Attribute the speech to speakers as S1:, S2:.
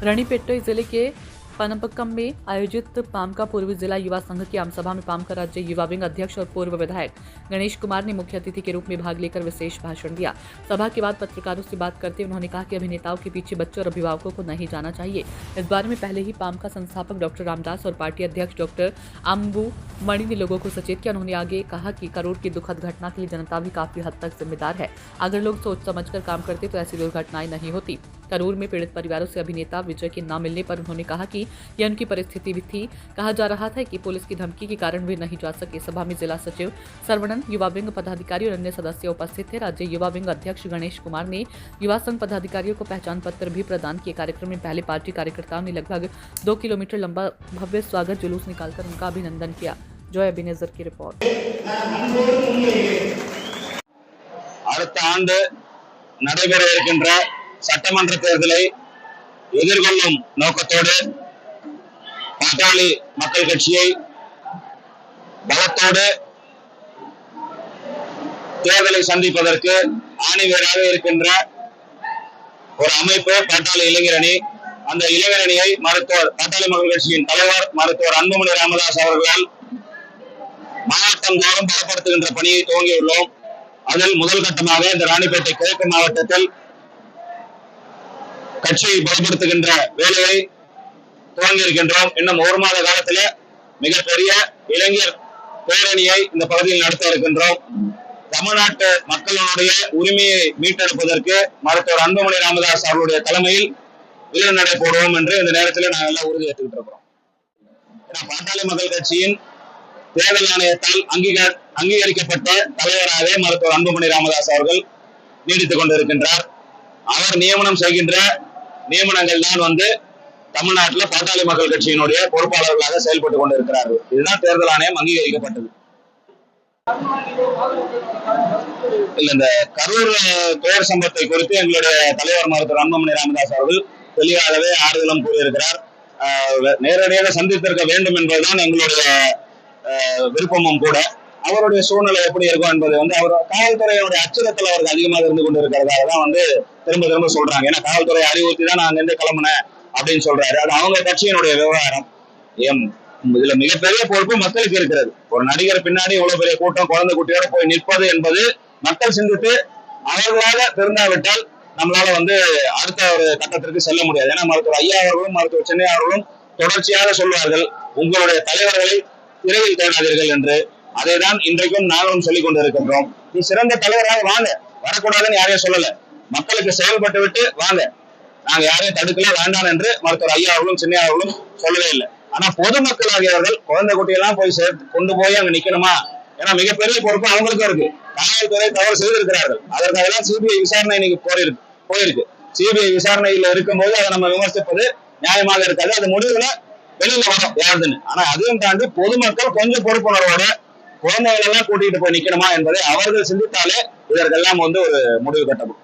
S1: रानीपेट जिले के पनपक्कम में आयोजित पामका पूर्वी जिला युवा संघ की आम सभा में पामका राज्य युवा विंग अध्यक्ष और पूर्व विधायक गणेश कुमार ने मुख्य अतिथि के रूप में भाग लेकर विशेष भाषण दिया। सभा के बाद पत्रकारों से बात करते हुए उन्होंने कहा कि अभिनेताओं के पीछे बच्चों और अभिभावकों को नहीं जाना चाहिए। इस बारे में पहले ही पामका संस्थापक डॉक्टर रामदास और पार्टी अध्यक्ष डॉक्टर आम्बू मणि ने लोगों को सचेत किया। उन्होंने आगे कहा कि करोड़ की दुखद घटना के लिए जनता भी काफी हद तक जिम्मेदार है। अगर लोग सोच समझकर काम करते तो ऐसी दुर्घटनाएं नहीं होती। करूर में पीड़ित परिवारों से अभिनेता विजय के न मिलने पर उन्होंने कहा कि यह उनकी परिस्थिति भी थी। कहा जा रहा था कि पुलिस की धमकी के कारण वे नहीं जा सके। सभा में जिला सचिव सर्वणन, युवा विंग पदाधिकारी और अन्य सदस्य उपस्थित थे। राज्य युवा विंग अध्यक्ष गणेश कुमार ने युवा संघ पदाधिकारियों को पहचान पत्र भी प्रदान किए। कार्यक्रम में पहले पार्टी कार्यकर्ताओं ने लगभग 2 किलोमीटर लंबा भव्य स्वागत जुलूस निकालकर उनका अभिनंदन किया। जॉय अभिनेजर की रिपोर्ट।
S2: சட்டமன்ற தேர்தலை எதிர்கொள்ளும் நோக்கத்தோடு பாட்டாளி மக்கள் கட்சியை பலத்தோடு தேர்தலை சந்திப்பதற்கு ஆணிவேராக இருக்கின்ற ஒரு அமைப்பு பாட்டாளி இளைஞர் அணி. அந்த இளைஞர் அணியை மருத்துவர் பாட்டாளி மக்கள் கட்சியின் தலைவர் மருத்துவர் அன்புமணி ராமதாஸ் அவர்களால் மாவட்டம் தோறும் பலப்படுத்துகின்ற பணியை துவங்கியுள்ளோம். அதில் முதல் கட்டமாக இந்த ராணிப்பேட்டை கிழக்கு மாவட்டத்தில் கட்சியை பலப்படுத்துகின்ற வேலையை துவங்கி இருக்கின்றோம். இன்னும் 1 மாத காலத்தில் மிகப்பெரிய இளைஞர் பேரணியை இந்த பகுதியில் நடத்த இருக்கின்றோம். தமிழ்நாட்டு மக்களுடைய உரிமையை மீட்டெடுப்பதற்கு மருத்துவர் அன்புமணி ராமதாஸ் அவர்களுடைய தலைமையில் வீர நடை போடுவோம் என்று இந்த நேரத்தில் நாங்கள் எல்லாம் உறுதி ஏற்றுக்கிட்டு இருக்கிறோம். பாட்டாளி மக்கள் கட்சியின் தேர்தல் ஆணையத்தால் அங்கீகரிக்கப்பட்ட தலைவராக மருத்துவர் அன்புமணி ராமதாஸ் அவர்கள் நீடித்துக் கொண்டிருக்கின்றார். அவர் நியமனம் செய்கின்ற நியமனங்கள் தான் தமிழ்நாட்டில் பாட்டாளி மக்கள் கட்சியினுடைய பொறுப்பாளர்களாக செயல்பட்டுக் கொண்டிருக்கிறார்கள். இதுதான் தேர்தல் ஆணையம் அங்கீகரிக்கப்பட்டது. இந்த கரூர் துயர் சம்பவத்தை குறித்து எங்களுடைய தலைவர் மருத்துவர் அன்புமணி ராமதாஸ் அவர்கள் தெளிவாகவே ஆறுதலும் கூறியிருக்கிறார். நேரடியாக சந்தித்திருக்க வேண்டும் என்பதுதான் எங்களுடைய விருப்பமும் கூட. அவருடைய சூழ்நிலை எப்படி இருக்கும் என்பது அவர் காவல்துறையினுடைய அச்சுறுத்தல் அவருக்கு அதிகமாக இருந்து கொண்டு இருக்கிறதாக தான் திரும்ப திரும்ப சொல்றாங்க. ஏன்னா காவல்துறை அறிவுறுத்தி தான் நான் அங்கிருந்து கிளம்புனேன் அப்படின்னு சொல்றாரு. அது அவங்க கட்சியினுடைய விவகாரம். இதுல மிகப்பெரிய பொறுப்பு மக்களுக்கு இருக்கிறது. ஒரு நடிகர் பின்னாடி இவ்வளவு பெரிய கூட்டம் குழந்தை குட்டியோட போய் நிற்பது என்பது மக்கள் சிந்தித்து அவர்களாக திருந்தாவிட்டால் நம்மளால அடுத்த ஒரு கட்டத்திற்கு செல்ல முடியாது. ஏன்னா மருத்துவர் ஐயா அவர்களும் மருத்துவர் சென்னை அவர்களும் தொடர்ச்சியாக சொல்வார்கள், உங்களுடைய தலைவர்களை விரைவில் தேடாதீர்கள் என்று. அதைதான் இன்றைக்கும் நாங்களும் சொல்லிக் கொண்டு இருக்கின்றோம். நீ சிறந்த தலைவராக வாங்க, வரக்கூடாதுன்னு யாரையும் சொல்லல, மக்களுக்கு செயல்பட்டு விட்டு வாங்க, நாங்க யாரையும் தடுக்கல வேண்டாம் என்று மருத்துவர் ஐயா அவர்களும் சின்ன அவர்களும் சொல்லவே இல்லை. ஆனா பொதுமக்கள் ஆகியவர்கள் குழந்தை குட்டியெல்லாம் போய் கொண்டு போய் அங்க நிக்கணுமா? ஏன்னா மிகப்பெரிய பொறுப்பு அவங்களுக்கும் இருக்கு. காவல்துறை தவறு செய்திருக்கிறார்கள். அதற்காகலாம் சிபிஐ விசாரணை இன்னைக்கு போயிருக்கு. சிபிஐ விசாரணையில் இருக்கும்போது அதை நம்ம விமர்சிப்பது நியாயமாக இருக்காது. அது முடிவுல வெளியில வரும் யாருன்னு. ஆனா அதையும் தாண்டி பொதுமக்கள் கொஞ்சம் பொறுப்புணர்வோட குழந்தைகள் எல்லாம் கூட்டிட்டு போய் நிக்கணுமா என்பதை அவர்கள் சிந்தித்தாலே இதற்கெல்லாம் ஒரு முடிவு கட்டப்படும்.